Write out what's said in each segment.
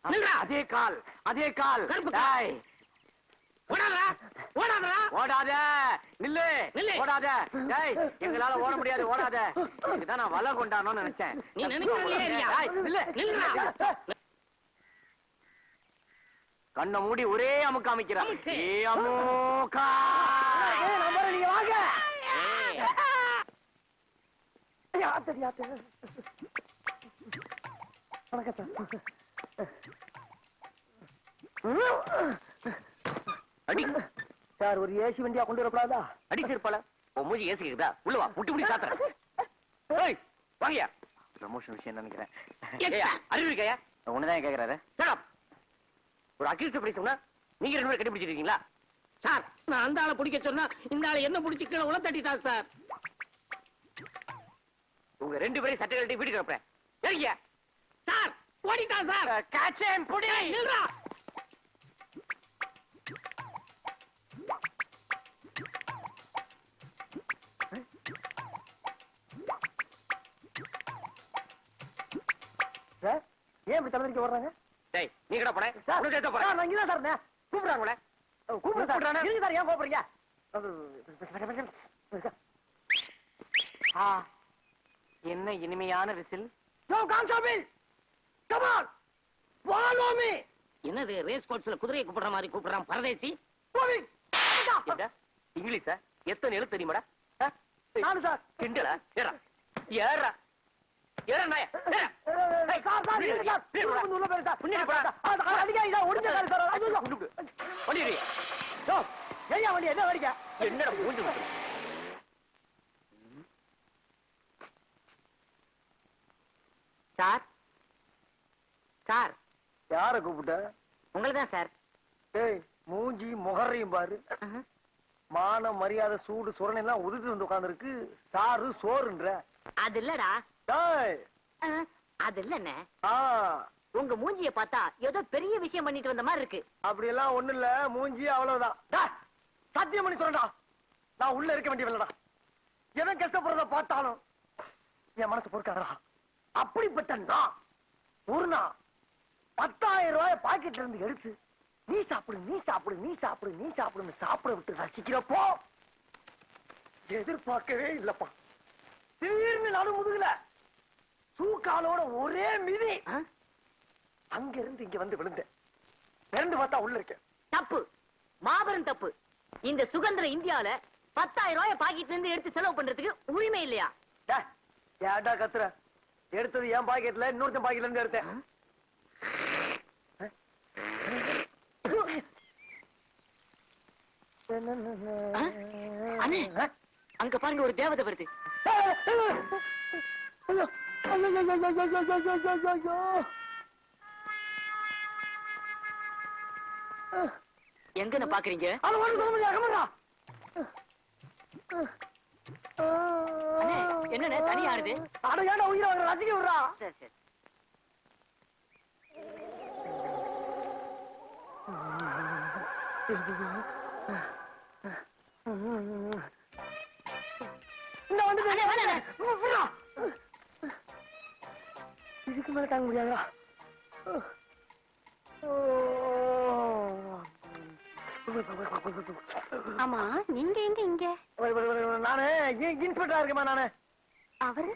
அதே கால் அதே கால். ஓடாத நில்லு நில்லு ஓடாத. எங்களால ஓட முடியாது ஓடாத. இதுதான் நான் வலை கொண்டானோன்னு நினைச்சேன். கண்ணை மூடி ஒரே அமுக்க அமைக்கிறான். நீங்க வாங்க. அடி சார், ஒரு ஏசி வண்டியா கொண்டு வரப்படாதா? அடி சிறுப்பால மூஞ்சி ஏசி கேக்குதா? உள்ள வா, முட்டி முடி சாத்துறேன். வாங்கயா. ப்ரமோஷன் விஷயம் நினைக்கிறேன். அறிவு இருக்கையா? ஒண்ணுதான் கேக்குறாரு. ஒரு அக்யூஸ்ட் பிடிச்ச சொன்னா நீங்க 2 பேரும் கண்டுபிடிச்சிருக்கீங்களா? சார், நான் அந்த ஆளை பிடிக்க சொன்னா இந்த ஆளை என்ன பிடிச்சி கீழே உள்ள தட்டிட்டார் சார். உங்க 2 பேரும் சட்டை கட்டி வீட்டுக்கு அனுப்புறேன். சரிங்க சார். ஓடிட்டான் சார். காச்சேன் புடி. நில்றா. ஏன் இப்படி தலைவரிக்க வர்றாங்க? டேய், நீ கடை போட. உனக்கு ஏத்த போற. நான் இங்க தான் சார் இருந்தேன். கூப்பிடுறாங்களே. கூப்பிடுறானே. இருங்க சார், ஏன் கோபறீங்க? என்ன இனிமையான whistle. Yo constable, come on, follow me. என்னது ரேஸ் கோர்ஸ்ல குதிரையை கூப்பிடுற மாதிரி கூப்பிடுறான் பரதேசி? இங்கிலீஷா? எத்தனை எழுத்து தெரியுமாடா? நானு சார். கிண்டலா? ஏறா ஏறா ஏறா நாய. சார் சார் இருங்க சார். உள்ள போய் சார். புண்ணிய போடா. அடிக்காதீங்க சார். ஒடிஞ்ச call sir. ஐயோ வண்டிரி. யோ ஏயா வண்டி என்ன வடிக்க? என்னடா மூஞ்சி விட்டு. Sir sir. யாரை கூப்பிட்ட? உங்களதான் சார். ஏய், மூஞ்சி முகரையும் பாரு. மான மரியாதை சூடு சுரணை எல்லாம் உதுத்து வந்து உட்கார்ந்து இருக்கு. சாரு சோறுன்ற. அது இல்லடா. அது இல்லண்ணே. உங்க மூஞ்சிய பார்த்தா ஏதோ பெரிய விஷயம் பண்ணிட்டு வந்த மாதிரி இருக்கு. அப்படி எல்லாம் ஒண்ணு இல்ல, மூஞ்சி அவ்வளவுதான். சத்தியம் பண்ணி சொல்றா, நான் உள்ள இருக்க வேண்டியவில்லடா. எவன் கஷ்டப்படுறத பார்த்தாலும் என் மனசு பொறுக்காதடா. அப்படிப்பட்ட நான் ஒரு நாள் 10,000 ரூபாய் பாக்கெட்ல இருந்து எடுத்து நீ சாப்பிடு நீ சாப்பிடு நீ சாப்பிடு நீ சாப்பிடுன்னு சாப்பிட விட்டு ரசிக்கிறப்போ எதிர்பார்க்கவே இல்லப்பா. திடீர்னு நடு முதுகுல சூக்காலோட ஒரே மிதி. அங்க இருந்து இங்க வந்து விழுந்தேன். மிரண்டு பார்த்தா உள்ள இருக்கேன். தப்பு, மாபெரும் தப்பு. இந்த சுதந்திர இந்தியால 10,000 ரூபாய் பாக்கெட்ல இருந்து எடுத்து செலவு பண்றதுக்கு உரிமை இல்லையா? ஏன்டா கத்துற? எடுத்தது என் பாக்கெட்ல, இன்னொருத்தன் பாக்கெட்ல இருந்து எடுத்தேன். அண்ணே, அங்க பாருங்க, ஒரு தேவதை வருது. எங்கன்னு பாக்குறீங்க? என்ன தனியா ஆடுது? அடையாட உயிரை ரசிக்க விடுறா. சரி சரி. இதுக்கு மேல தாங்க முடியாதா? ஆமா, நீங்க எங்க இங்க? நானு இன்ஸ்பெக்டரா இருக்கேமா. நானு அவரு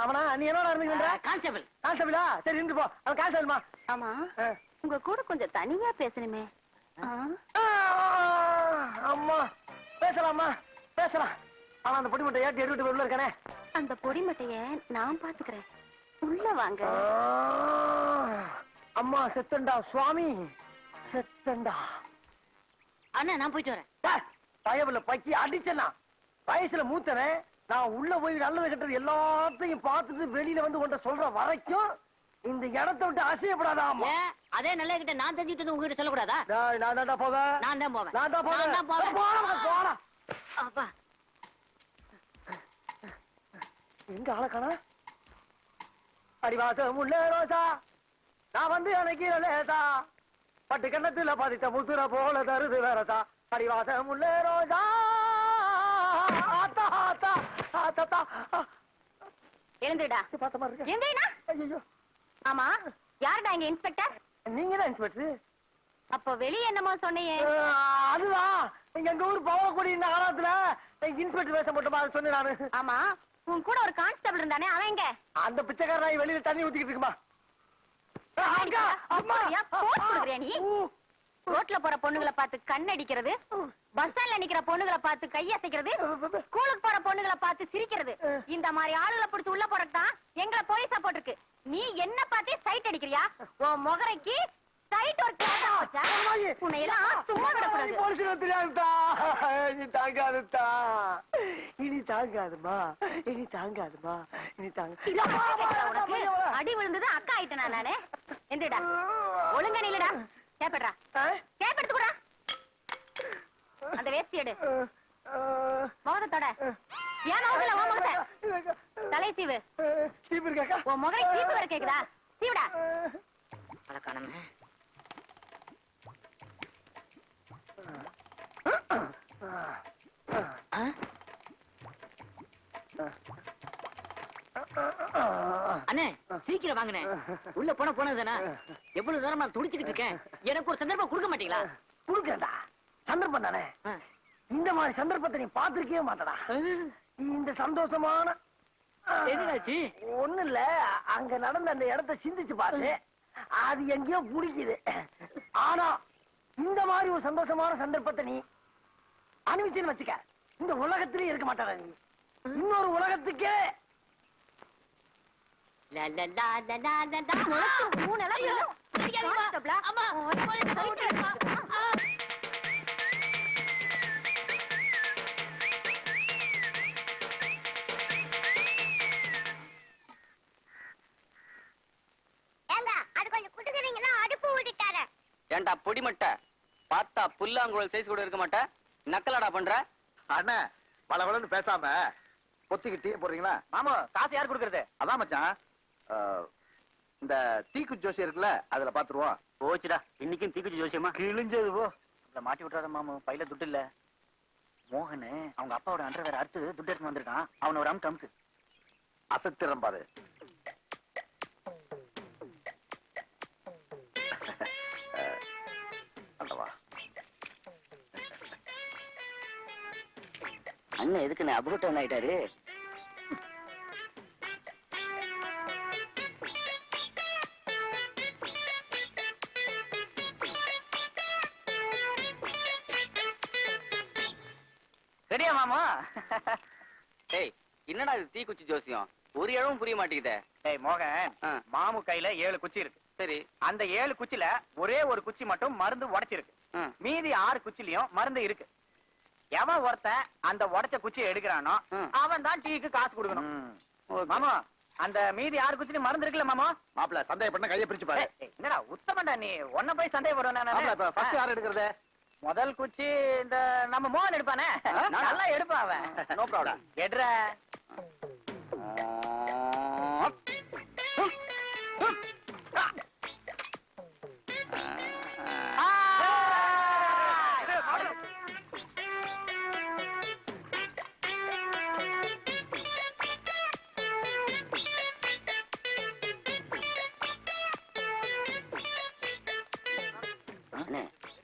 அவனா? நீ என்னடா இருந்தீங்க? கான்ஸ்டபிள். கான்ஸ்டபிளா? சரி இருந்து போ. அவன் கான்ஸ்டபிள்மா. ஆமா, உங்க கூட கொஞ்சம் தனியா பேசணுமே. அம்மா பேசலாமா? பேசலாம். ஆனா அந்த பொடி மட்டை ஏற்றி எடுத்துட்டு உள்ள இருக்கானே. அந்த பொடி மட்டைய நான் பாத்துக்கிறேன். உள்ள வாங்க. அம்மா செத்தண்டா சுவாமி, செத்தண்டா. அண்ணா, நான் போயிட்டு வரேன். பயவுல பக்கி அடிச்சனா வயசுல மூத்தனே. நான் உள்ள போய் நல்லது கெட்டது எல்லாத்தையும் பார்த்துட்டு வெளியில வந்து உன்கிட்ட சொல்ற வரைக்கும் இந்த இடத்தை விட்டு அசையப்படாதாமா. அதே நல்ல கிட்ட நான் தெரிஞ்சுட்டு உங்ககிட்ட சொல்லக்கூடாதா? நான் தான் போவேன். நான் தான் போவேன். நான் தான் போவேன். போடா. அப்பா, எங்க ஆளக்கானா? அடிவாசம் உள்ள ரோசா, நான் வந்து எனக்கு லேசா, பட்டு கண்ணத்துல பதித்த முத்துற போல தருது வேறதா. அடிவாசம் உள்ள ரோசா. எழுந்துடா. பார்த்த மாதிரி இருக்கு. எழுந்துடா. ஐயோ, ஆமா, யாருடா இங்க இன்ஸ்பெக்டர்? நீங்க தான் இன்ஸ்பெக்டர். அப்ப வெளியே என்னமோ சொன்னியே? அதுதான் எங்க ஊர் பவளக்குடி இந்த காலத்துல இன்ஸ்பெக்டர் வேஷம் போட்டுமா சொன்னேன் நானு. ஆமா, உன் கூட ஒரு கான்ஸ்டபிள் இருந்தானே, அவன் எங்க? அந்த பிச்சைக்கார நாய் வெளியில தண்ணி ஊத்திக்கிட்டு இருக்குமா. அக்கா, அம்மா. அப்படியா? போட் கொடுக்குறியா நீ? ரோட்ல போற பொண்ணுங்களை பார்த்து கண் அடிக்கிறது, பஸ் ஸ்டாண்ட்ல நிக்கிற பொண்ணுங்களை பார்த்து கையசைக்கிறது, ஸ்கூலுக்கு போற பொண்ணுங்களை பார்த்து சிரிக்கிறது, இந்த மாதிரி ஆளுகளை பிடிச்சு உள்ள போறதுதான் எங்களை போலீஸா போட்டிருக்கு. நீ என்ன பார்த்தே சைட் அடிக்கிறியா? உன் முகரைக்கு சைட் ஒரு கேட்டா வச்சா உன்னை எல்லாம் சும்மா விடக்கூடாது. போலீஸ் தெரியாதுதா. இனி தாங்காதுதா. இனி தாங்காதுமா. இனி தாங்காதுமா. இனி உனக்கு அடி விழுந்தது அக்கா ஆயிட்டனா நானு? எந்திரடா, ஒழுங்கா நில்லுடா. கேப்படா, கேப்படுத்து கூட. அந்த வேஷ்டி எடு, முகத்தோட. ஏன் முகத்துல உன் முகத்தை தலை சீவு. சீப்பு இருக்கா? உன் முகரை சீப்பு வர கேக்குதா? சீவுடா. அழகானமே. அண்ணே சீக்கிரம் வாங்கினேன். உள்ள போனதுதானே. எவ்வளவு நேரமா துடிச்சுக்கிட்டு இருக்கேன். எனக்கு ஒரு சந்தர்ப்பம் கொடுக்க மாட்டீங்களா? குடுக்கறேன்டா. சந்தர்ப்பம் தானே. இந்த மாதிரி சந்தர்ப்பத்தை நீ பாத்திருக்கவே மாட்டடா. இந்த சந்தோஷமான என்னாச்சு? ஒண்ணு இல்ல, அங்க நடந்த அந்த இடத்தை சிந்திச்சு பாரு. அது எங்கேயோ பிடிக்குது. ஆனா இந்த மாதிரி ஒரு சந்தோஷமான சந்தர்ப்பத்தை நீ அனுபவிச்சுன்னு வச்சுக்க, இந்த உலகத்திலேயே இருக்க மாட்டாடா நீ. இன்னொரு உலகத்துக்கே ஏண்டா பொடிமட்ட பார்த்தா புல்லாங்குழல் சைஸ் கூட இருக்க மாட்டே, நக்கலடா பண்ற? அண்ணா பலவளன்னு பேசாம பொத்திக்கிட்டே போறீங்களா? மாமா காசு யார் கொடுக்கறது? அதான் மச்சான், இந்த தீக்குச்சி ஜோசி இருக்குல்ல, அதுல பாத்துருவோம். போச்சுடா, இன்னைக்கும் தீக்குச்சி ஜோசியமா கிழிஞ்சது போ. மாட்டி விட்டுறாத மாமா, பையில துட்டு இல்ல. மோகனு அவங்க அப்பாவோட அண்டர் வேற அறுத்து துட்டு எடுத்து வந்திருக்கான். அவனை ஒரு அமுக்கு அமுக்கு. அசத்திரம் பாரு. அண்ணன் எதுக்கு அபூட்டம் ஆயிட்டாரு? ரெடியா மாமா? டேய் என்னடா இது தீக்குச்சி ஜோசியம்? ஒரு இடமும் புரிய மாட்டேங்குதே. டேய் மோகன், மாமு கையில 7 குச்சி இருக்கு. சரி, அந்த 7 குச்சில ஒரே ஒரு குச்சி மட்டும் மருந்து உடைச்சிருக்கு. மீதி 6 குச்சிலயும் மருந்து இருக்கு. எவன் ஒருத்தன் அந்த உடைச்ச குச்சியை எடுக்கிறானோ அவன் தான் டீக்கு காசு கொடுக்கணும். மாமா, அந்த மீதி 6 குச்சிலயும் மருந்து இருக்குல்ல மாமா? மாப்பிள்ள சந்தேகப்பட்ட கையை பிரிச்சு பாரு. என்னடா உத்தமண்டா நீ, ஒன்ன போய் சந்தேகப்படுவேன். யார் எடுக்கிறது? முதல் குச்சி இந்த நம்ம மோகன் எடுப்பானே, நல்லா எடுப்பான் அவன். No problem. எடுற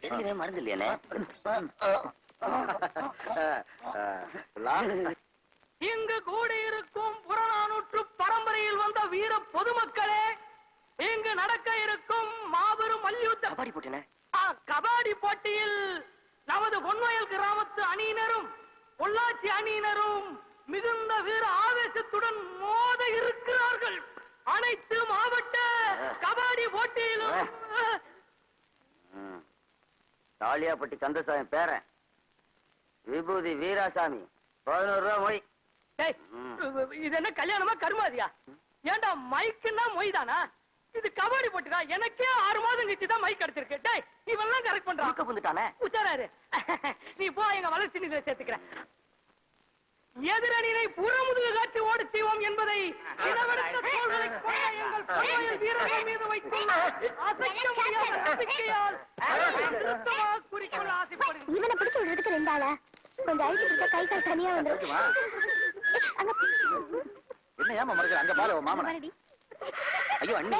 எதுக்குமே மருந்து இல்லையானே? இங்கு கூடியிருக்கும் புறநானூற்று பரம்பரையில் வந்த வீர பொதுமக்களே, இங்கு நடக்க இருக்கும் மாபெரும் மல்யுத்த கபாடி போட்டின கபாடி போட்டியில் நமது பொன்வயல் கிராமத்து அணியினரும் பொள்ளாச்சி அணியினரும் மிகுந்த வீர ஆவேசத்துடன் மோத இருக்கிறார்கள். அனைத்து மாவட்ட கபாடி போட்டியிலும் தாலியாப்பட்டி கந்தசாமி பேரன் விபூதி வீராசாமி 11 ரூபா மொய். இது என்ன கல்யாணமா கருமாதியா? ஏண்டா மைக்குன்னா மொய் தானா? இது கபாடி போட்டுக்கா. எனக்கே 6 மாதம் கழிச்சுதான் மைக் கிடைச்சிருக்கு. டேய் இவெல்லாம் கரெக்ட் பண்றான். வந்துட்டானே உச்சாராரு. நீ போ, எங்க வளர்ச்சி நிதியில சேர்த்துக்கிறேன். எதிரணியை புறமுதுகு காட்டி ஓடச் செய்வோம் என்பதை இனவெடுத்த தோள்களைக் கொண்ட எங்கள் பொன்வயல் வீரர்கள் மீது வைத்துள்ள அசைக்க முடியாத நம்பிக்கையால் திருத்தமாக குறிக்கொள்ள ஆசைப்படுகிறேன். இவனை பிடிச்சு விடுறதுக்கு 2 ஆளா? கொஞ்சம் அழிச்சு பிடிச்சா கை கால் தனியா வந்துரும். என்ன ஏமா மறுக்கிற? அங்க பாரு மாமன. ஐயோ அண்ணி,